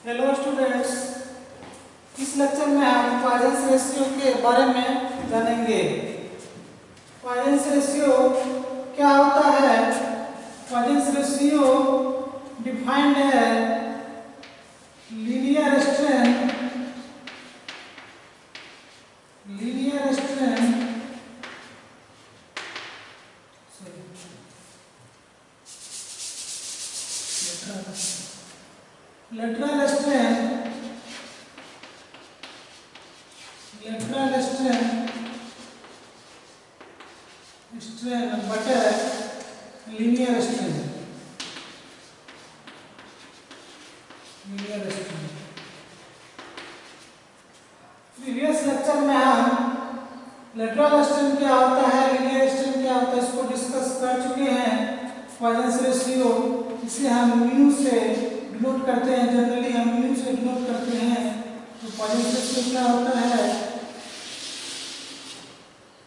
Hello students, इस lecture में हम पॉइजन रेशियो के बारे में जानेंगे। पॉइजन रेशियो क्या होता है? पॉइजन रेशियो डिफाइंड है लीनियर स्ट्रेंथ lateral strain बटे linear strain। प्रीवियस लेक्चर में हम lateral strain क्या होता है, linear strain क्या होता है, इसको डिस्कस कर चुके हैं। पॉइजन रेशियो इसे हम म्यू से डिनोट करते हैं, जनरली हम म्यू से डिनोट करते हैं। तो पॉइजन रेशियो क्या होता है?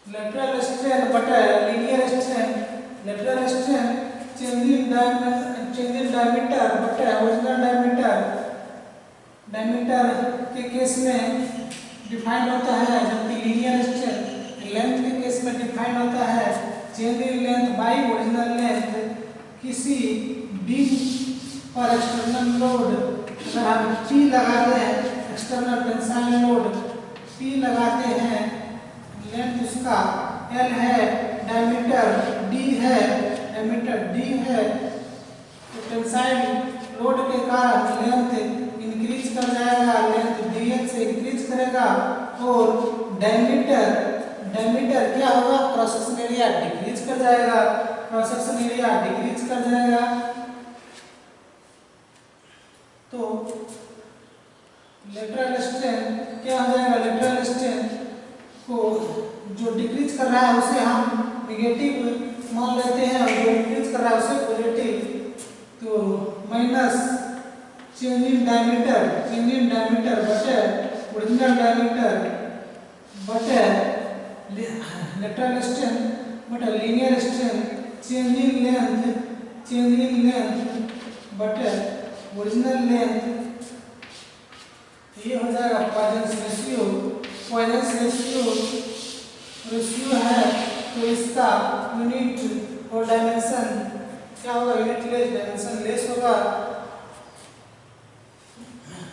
लेटरल स्ट्रेन बटा linear strain. Lateral strain change in diameter बटा ओरिजिनल डायमीटर के केस में डिफाइंड होता है, जबकि लीनियर स्ट्रेन लेंथ के केस में डिफाइंड होता है change in length bye original length. किसी बीम पर एक्सटर्नल लोड अगर हम P लगाते हैं, एक्सटर्नल टेंसाइल लोड P लगाते हैं, लेंथ उसका L है, डायमीटर D है, तो टेंसाइल लोड के कारण लेंथ इंक्रीज कर जाएगा, लेंथ dl से इंक्रीज करेगा और डायमीटर क्या होगा? क्रॉस सेक्शन एरिया डिक्रीज कर जाएगा, तो लेटरल स्ट्रेन क्या हो जाएगा? लेटरल स्ट्रेन को जो डिक्रीज कर रहा है उसे हम नेगेटिव मान लेते हैं और जो इंक्रीज कर रहा है उसे पॉजिटिव। तो माइनस चेंज इन डायमीटर बटे ओरिजिनल डायमीटर बटे लेटरल स्ट्रेन बटे linear strain change in length बटे ओरिजिनल लेंथ। ये हो जाएगा पॉइजन रेशियो है। तो इसका यूनिट और डायमेंशन क्या होगा? यूनिट लेस, डायमेंशन लेस होगा।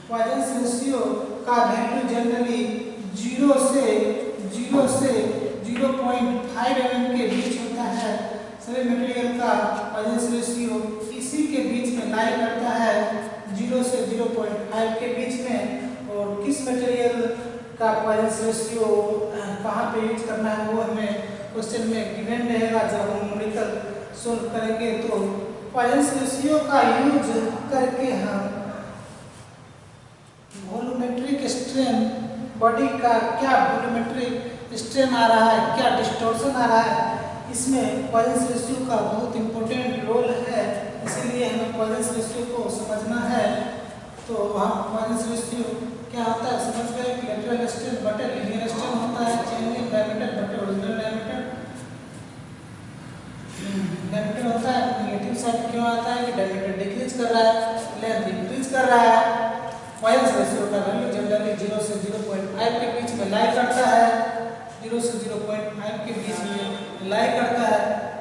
पॉइजन रेशियो का वैल्यू जनरली 0 से 0.5 mm के बीच होता है। सभी मटेरियल का पॉइजन रेशियो इसी के बीच में लाई करता है, 0 से 0.5 के बीच में। और किस मटेरियल का पॉइजन रेशियो कहाँ पे यूज करना है वो हमें क्वेश्चन में गिवन रहेगा जब हम न्यूमेरिकल सोल्व करेंगे। तो पॉइजन रेशियो का यूज करके हम वॉल्यूमेट्रिक स्ट्रेन, बॉडी का क्या वॉल्यूमेट्रिक स्ट्रेन आ रहा है, क्या डिस्टॉर्शन आ रहा है, इसमें पॉइजन रेशियो का बहुत इंपॉर्टेंट रोल है। इसीलिए हमें पॉइजन रेशियो को समझना है। तो हम पॉइजन रेशियो क्या होता है समझ गए कि लेटरल स्ट्रेन बटे लीनियर स्ट्रेन होता है, चेंज इन डायमीटर बटे ओरिजिनल डायमीटर होता है। नेगेटिव साइड क्यों आता है कि डायमीटर डिक्रीज कर रहा है, लेंथ इंक्रीज कर रहा है। पॉइजन रेशियो का वैल्यू जनरली 0 से 0.5 के बीच में लाई करता है, 0 से 0.5 के बीच में लाई करता है।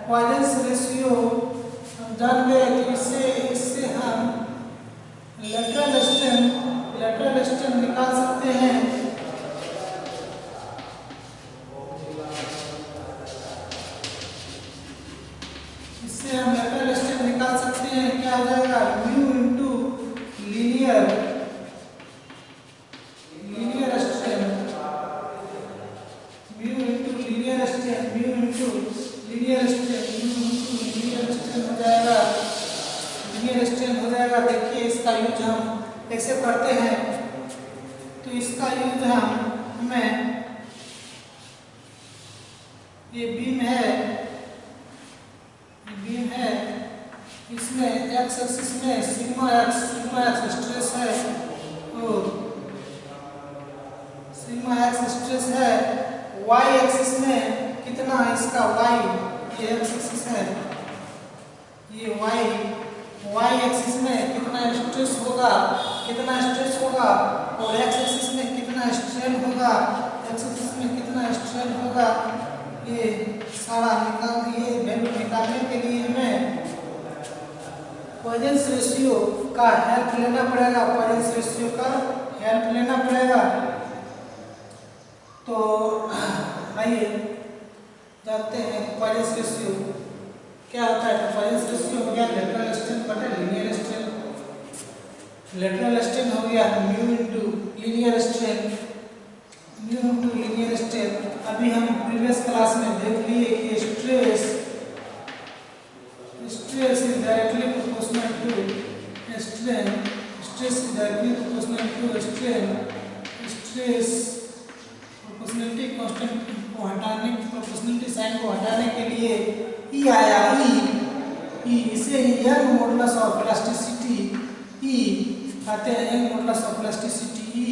पॉइजन रेशियो हम जान गए तो इससे हम लेटरल स्ट्रेन निकाल सकते हैं। इससे हम लेटरल स्ट्रेन निकाल सकते हैं। क्या हो जाएगा? म्यू इनटू लीनियर स्ट्रेन हो जाएगा। देखिए इसका यूज हम कैसे करते हैं। तो इसका यूज हमें ये बीम है, इसमें एक्स एक्सिस में सिग्मा एक्स स्ट्रेस है और सिग्मा एक्स स्ट्रेस है। वाई एक्सिस में कितना इसका वाई, ये एक्स एक्सिस है, ये वाई एक्सिस में कितना स्ट्रेस होगा कितना स्ट्रेस होगा और एक्स एक्सिस में कितना स्ट्रेन होगा, एक्स एक्सिस में कितना स्ट्रेन होगा, ये सारा ये वैल्यू निकालने के लिए हमें पॉइजन रेशियो का हेल्प लेना पड़ेगा, पॉइजन रेशियो का हेल्प लेना पड़ेगा। तो आइए जानते हैं पॉइजन रेशियो क्या होता है। तो पॉइजन रेशियो हो गया लेटरल स्ट्रेन बटा लीनियर स्ट्रेन। लेटरल स्ट्रेन हो गया mu into linear strain, mu into linear strain. अभी हम प्रीवियस क्लास में देख लिए कि stress is directly proportional to strain, stress is directly proportional to strain. Stress proportionality constant को हटाने, प्रोपोर्शनलिटी साइन को हटाने के लिए ई आया, ई इसे Young modulus of elasticity E आते हैं, Young modulus of elasticity E,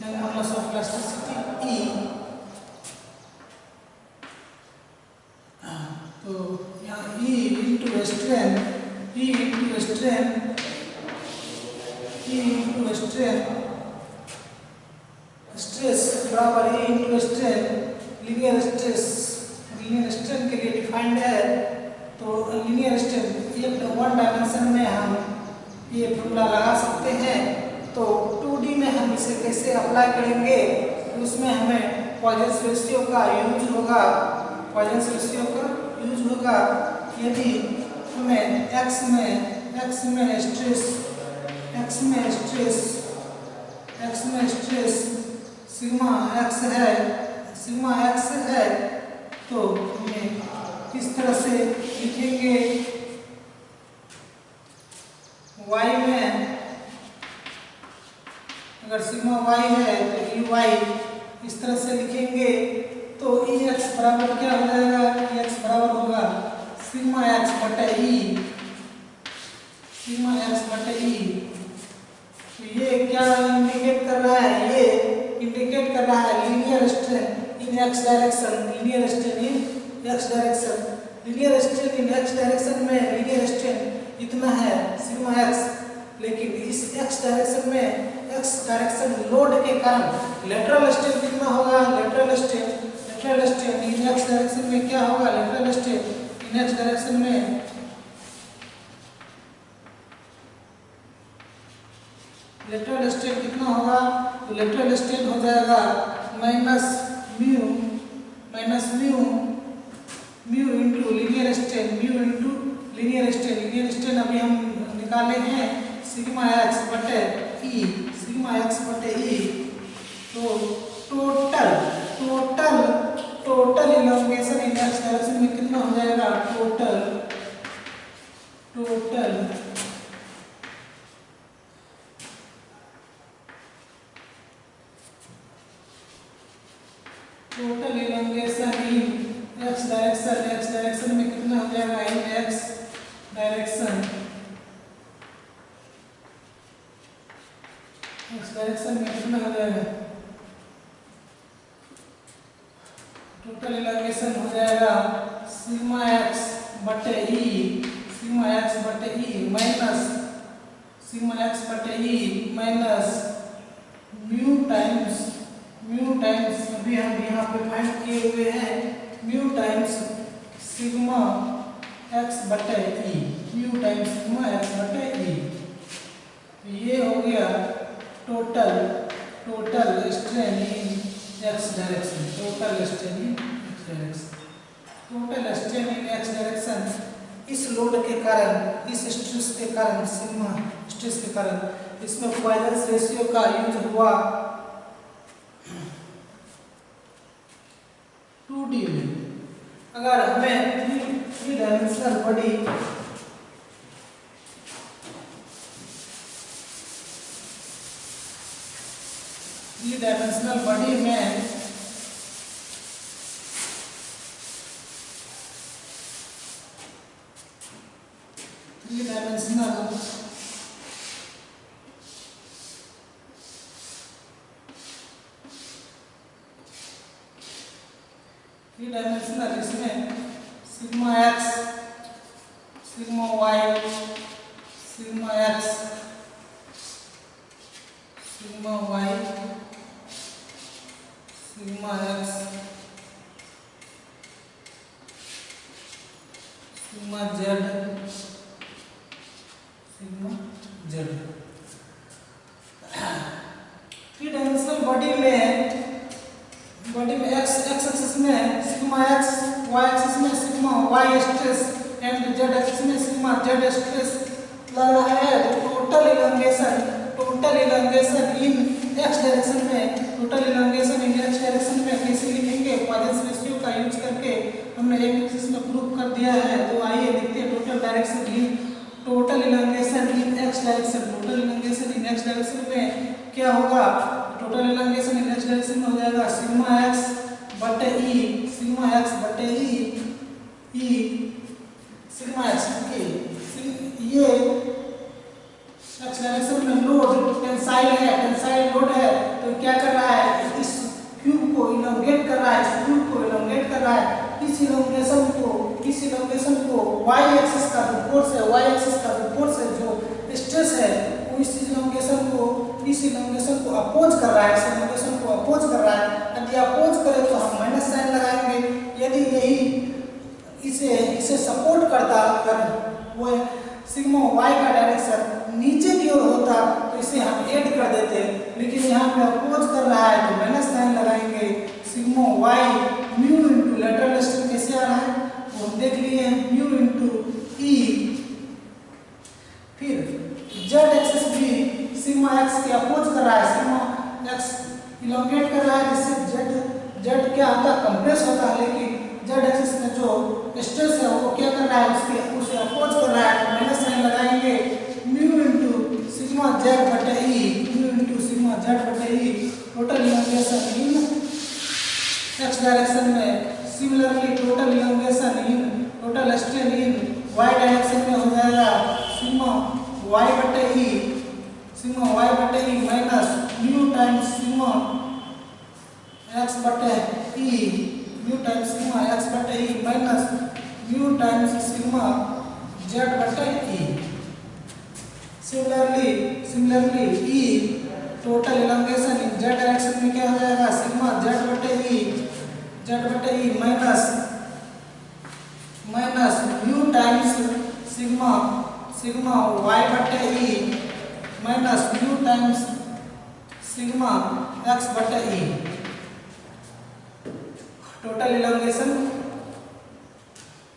Young modulus of elasticity E. तो यहाँ E into strain, E into strain, E into strain, stress बराबर E into strain, linear stress, linear strain के लिए defined है। तो linear strain एक वन डायमेंशन में हम ये फॉर्मूला लगा सकते हैं। तो 2D में हम इसे कैसे अप्लाई करेंगे, उसमें हमें पॉइजन रेशियो का यूज होगा, पॉइजन रेशियो का यूज होगा। यदि हमें x में स्ट्रेस सिग्मा x है, तो हमें किस तरह से लिखेंगे, y में अगर सिग्मा y है तो ई y इस तरह से लिखेंगे। तो ई एक्स बराबर क्या हो जाएगा, ई एक्स बराबर होगा सिग्मा एक्स बटे ई, सिग्मा एक्स बटे ई। तो ये क्या इंडिकेट कर रहा है, ये इंडिकेट कर रहा है linear strain in x direction, linear strain in x direction, linear strain in x direction में लीनियर स्ट्रेन इतना है सिग्मा एक्स, लेकिन इस एक्स डायरेक्शन में एक्स डायरेक्शन लोड के कारण लेटरल स्ट्रेन कितना होगा, lateral strain in x direction में क्या होगा, lateral strain in x direction में लेटरल स्ट्रेन कितना होगा, तो लेटरल स्ट्रेन हो जाएगा minus mu into linear strain, linear strain अभी हम निकाले हैं सिग्मा एक्स बटे ई। तो total elongation in x direction में कितना हो जाएगा, total elongation in x direction में कितना हो जाएगा, इन एक्स डायरेक्शन में कितना हो जाएगा, टोटल इलॉन्गेशन हो जाएगा सिग्मा एक्स बटे ई माइनस म्यू टाइम्स अभी हम यहाँ पे फाइंड किए हुए हैं म्यू टाइम्स सिग्मा एक्स बटे ई, म्यू टाइम्स सिग्मा एक्स बटे ई। ये हो गया total strain in x direction, total strain in x direction इस लोड के कारण, इस स्ट्रेस के कारण, सिग्मा स्ट्रेस के कारण इसमें पॉइजन रेशियो का यूज हुआ 2D में। अगर हमें थ्री डायमेंशनल बॉडी में थ्री डायमेंशनल इसमें sigma x, sigma y, sigma x sigma y sigma x sigma z sigma z. Three dimensional body में एक्स एक्सिस में सिग्मा एक्स, वाई एक्सिस में sigma y stress and z axis में sigma z stress लग रहा है। Total elongation in x direction में कैसे लिखेंगे? पॉइजन रेशियो का यूज करके हमने एक एक्सिस में प्रूव कर दिया है। तो आइए देखते हैं total elongation in x direction में क्या होगा। Total elongation in x direction में हो जाएगा सिग्मा एक्स बटे ई सिग्मा एक्स ये एक्स डायरेक्शन में लोड टेंसाइल लोड है। तो क्या कर रहा है? इस क्यूब को इलोंगेट कर रहा है। इस इलोंगेशन को वाई एक्सिस का जो फोर्स है जो स्ट्रेस है वो इस इलोंगेशन को अपोज कर रहा है। यदि अपोज करे तो हम माइनस साइन लगाएंगे। यदि यही इसे सपोर्ट करता अगर वो सिग्मा वाई का डायरेक्शन नीचे की ओर होता तो इसे हम ऐड कर देते, लेकिन यहाँ पे अपोज कर रहा है तो माइनस साइन लगाएंगे। Sigma y mu into lateral stress कैसे आ रहा है वो हम देख लिए, म्यू इनटू ई। फिर जेड एक्सिस भी सिग्मा एक्स के अपोज कर रहा है। सिग्मा एक्स इलोंगेट कर रहा है जिससे जेड क्या होता है? कंप्रेस होता है। लेकिन जेड एक्सिस में जो स्ट्रेस है वो क्या कर रहा है? उसे अपोज कर रहा है। माइनस साइन लगाएंगे। म्यू इनटू सिग्मा जेड बटे E total elongation in x direction में। Similarly total strain in y direction में हो जाएगा सिग्मा वाई बटे E minus mu times sigma x बटे E minus mu times sigma z बटे E. Similarly E total elongation in z direction में क्या हो जाएगा? सिग्मा जेड बटे E minus mu times sigma y बटे E minus mu times sigma x बटे E. Total elongation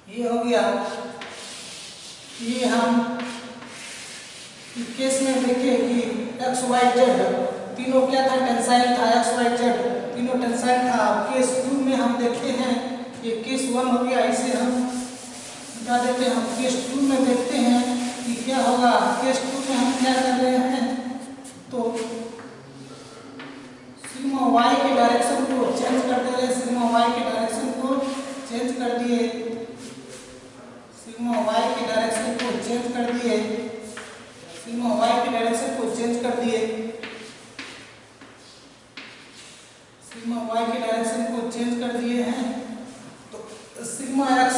ये हो गया। ये हम केस में देखें कि एक्स वाई जेड तीनों क्या था? टेंसाइल था। एक्स वाई जेड तीनों टेंसाइल था। केस 2 में हम देखते हैं, ये केस 1 हो गया, इसे हम बता देते हैं। हम केस 2 में देखते हैं कि क्या होगा। केस 2 में हम क्या कर रहे हैं तो सिग्मा वाई के डायरेक्शन को चेंज कर दे रहे हैं। सिग्मा वाई के डायरेक्शन को चेंज कर दिए। सिग्मा वाई के डायरेक्शन को चेंज कर दिए हैं। तो सिग्मा एक्स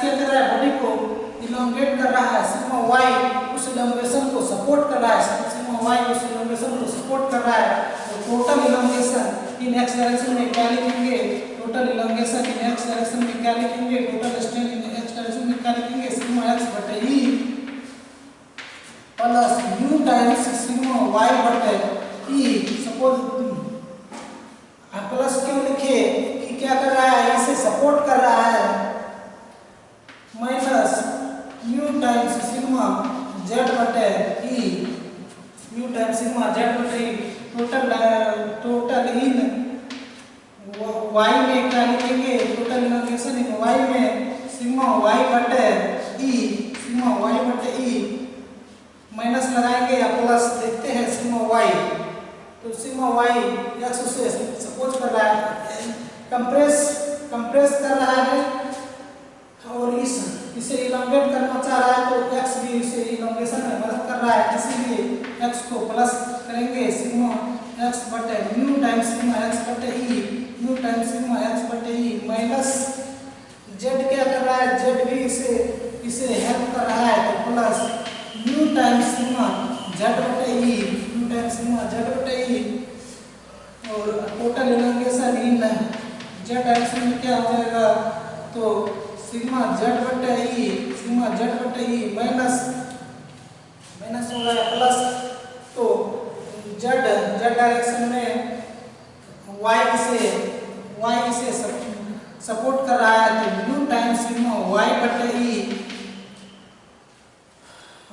क्या कर रहा है? बॉडी को इलोंगेट कर रहा है। सिग्मा वाई उस इलोंगेशन को सपोर्ट कर रहा है। तो total elongation in x direction में क्या लिखेंगे? Total strain in x direction में क्या लिखेंगे? सिग्मा एक्स बटे E plus mu times sigma y बटे ई। सपोज प्लस क्यों लिखे कि क्या कर रहा है? इसे सपोर्ट कर रहा है। Minus mu times sigma z बटे ई टोटल इन वाई में क्या लिखेंगे? टोटल इलोंगेशन इन वाई में सिग्मा वाई बटे ई माइनस लगाएंगे या प्लस देखते हैं। सिग्मा वाई तो सिग्मा वाई एक्स उसे सपोज कर रहा है, कंप्रेस कर रहा है और इसे इलोंगेट करना चाह रहा है। तो एक्स भी इसे इलोंगेशन में मदद कर रहा है, इसीलिए एक्स को प्लस करेंगे। सिग्मा एक्स बटे म्यू टाइम्स सिग्मा एक्स बटे ई माइनस जेड क्या कर रहा है? जेड भी इसे हेल्प कर रहा है। तो plus mu times sigma z बटे ई टाइम्स सिग्मा जेड बटे ई, और टोटल इलांगेशन इन जेड डायरेक्शन में क्या हो जाएगा, तो सिग्मा जेड बटे ई माइनस हो गया प्लस, तो जेड डायरेक्शन में वाई इसे सपोर्ट कर रहा है, तो यू टाइम्स सिग्मा वाई बटे ई,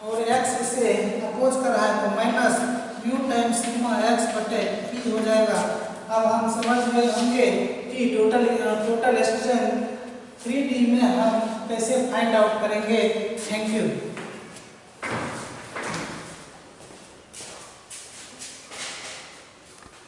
और एक्स इसे अपोज कर रहा है, तो minus you times sigma x बटे ई हो जाएगा। अब हम समझ गए होंगे कि टोटल एक्सटेंशन 3D में हम कैसे फाइंड आउट करेंगे। Thank you.